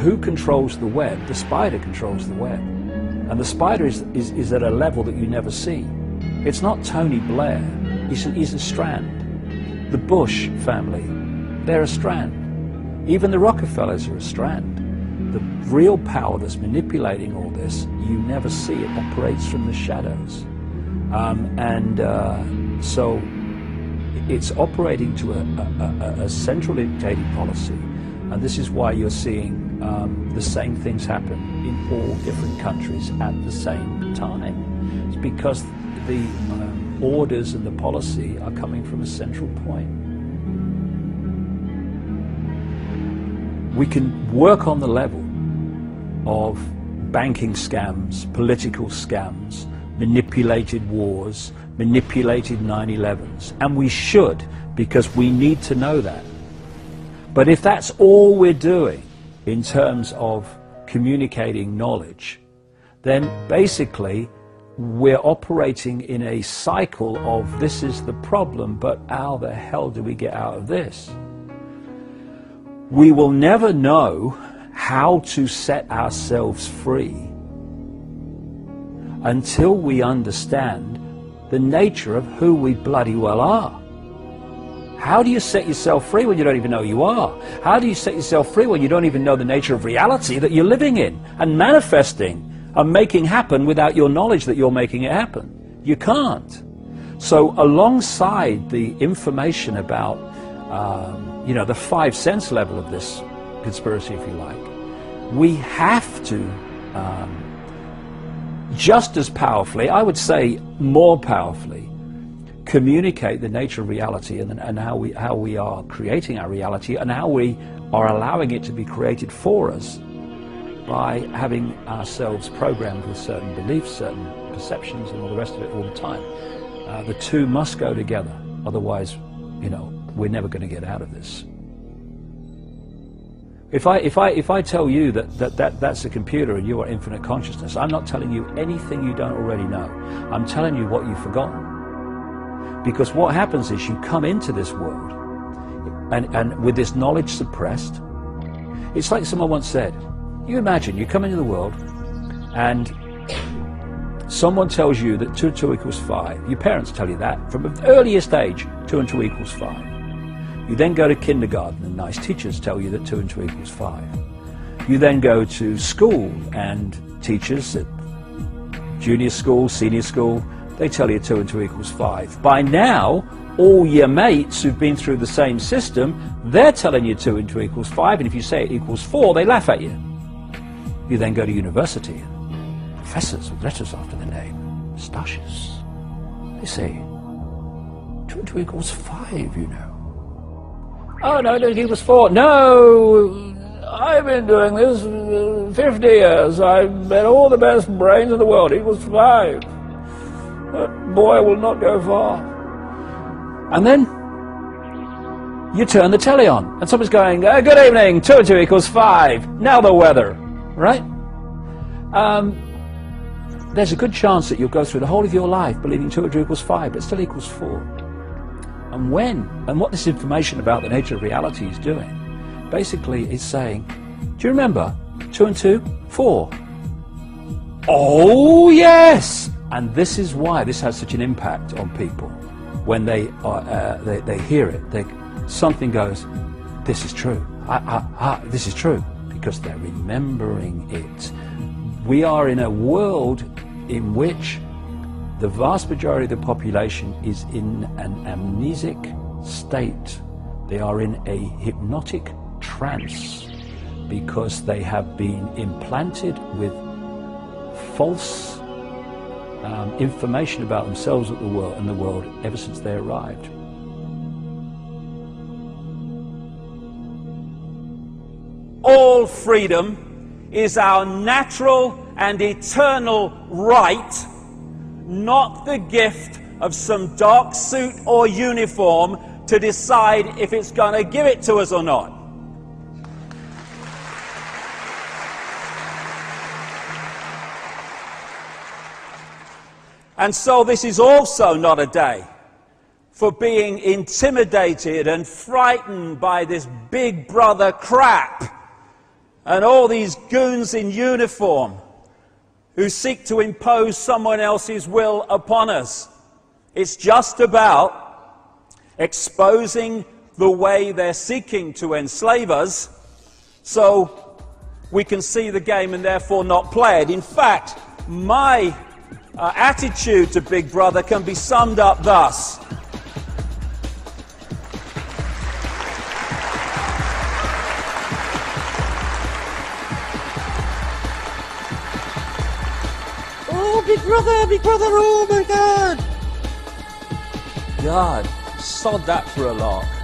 who controls the web? The spider controls the web. And the spider is at a level that you never see. It's not Tony Blair, he's a strand. The Bush family, they're a strand. Even the Rockefellers are a strand. The real power that's manipulating all this, you never see. It operates from the shadows. So it's operating to a central dictating policy. And this is why you're seeing the same things happen in all different countries at the same time. It's because the orders and the policy are coming from a central point. We can work on the level of banking scams, political scams, manipulated wars, manipulated 9/11s, and we should, because we need to know that. But if that's all we're doing in terms of communicating knowledge, then basically we're operating in a cycle of this is the problem, but how the hell do we get out of this? We will never know how to set ourselves free until we understand the nature of who we bloody well are. How do you set yourself free when you don't even know you are? How do you set yourself free when you don't even know the nature of reality that you're living in and manifesting and making happen without your knowledge that you're making it happen? You can't. So alongside the information about the 5 sense level of this conspiracy, if you like, we have to just as powerfully, I would say more powerfully, communicate the nature of reality and how we are creating our reality and how we are allowing it to be created for us by having ourselves programmed with certain beliefs, certain perceptions, and all the rest of it all the time. The two must go together, otherwise, we're never going to get out of this. If I tell you that's a computer and you are infinite consciousness, I'm not telling you anything you don't already know. I'm telling you what you've forgotten. Because what happens is you come into this world and with this knowledge suppressed. It's like someone once said, you imagine you come into the world and someone tells you that 2 and 2 equals 5. Your parents tell you that from the earliest age, 2 and 2 equals 5. You then go to kindergarten and nice teachers tell you that 2 and 2 equals 5. You then go to school and teachers at junior school, senior school, they tell you 2 and 2 equals 5. By now, all your mates who've been through the same system, they're telling you 2 and 2 equals 5, and if you say it equals 4, they laugh at you. You then go to university, and professors with letters after their name, moustaches, they say 2 and 2 equals 5, Oh, no, it equals 4. No, I've been doing this 50 years. I've met all the best brains in the world. It equals 5. That boy will not go far. And then you turn the telly on, and someone's going, good evening, 2 and 2 equals 5. Now the weather, right? There's a good chance that you'll go through the whole of your life believing 2 and 2 equals 5, but it still equals 4. And what this information about the nature of reality is doing, basically is saying, do you remember 2 and 2? 4. Oh, yes! And this is why this has such an impact on people. When they hear it, something goes, this is true. This is true, because they're remembering it. We are in a world in which the vast majority of the population is in an amnesic state. They are in a hypnotic trance because they have been implanted with false information about themselves and the world ever since they arrived. All freedom is our natural and eternal right, not the gift of some dark suit or uniform to decide if it's going to give it to us or not. And so this is also not a day for being intimidated and frightened by this big brother crap. and all these goons in uniform who seek to impose someone else's will upon us. It's just about exposing the way they're seeking to enslave us so we can see the game and therefore not play it. In fact, my attitude to Big Brother can be summed up thus. Oh, Big Brother, oh my God! God, sod that for a lark.